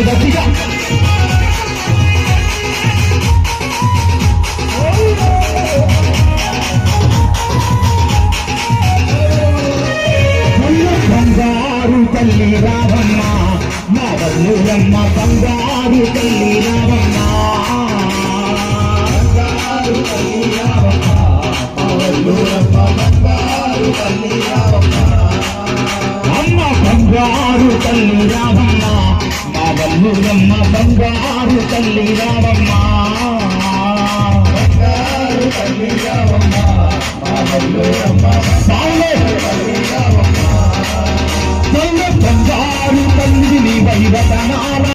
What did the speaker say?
గట్టిగా బంగారు తల్లి రావమ్మ మా వల్లూరమ్మ బంగారు తల్లి రావమ్మ బంగారు తల్లి రావమ్మ మా వల్లూరమ్మ బంగారు తల్లి రావమ్మ అమ్మ బంగారు తల్లి రావమ్మ మా వల్లూరమ్మ బంగారు తల్లి రావమ్మ బంగారు తల్లి రావమ్మ మా వల్లూరమ్మ తల్లి రావమ్మ బంగారు తల్లి నీ వైవతనాల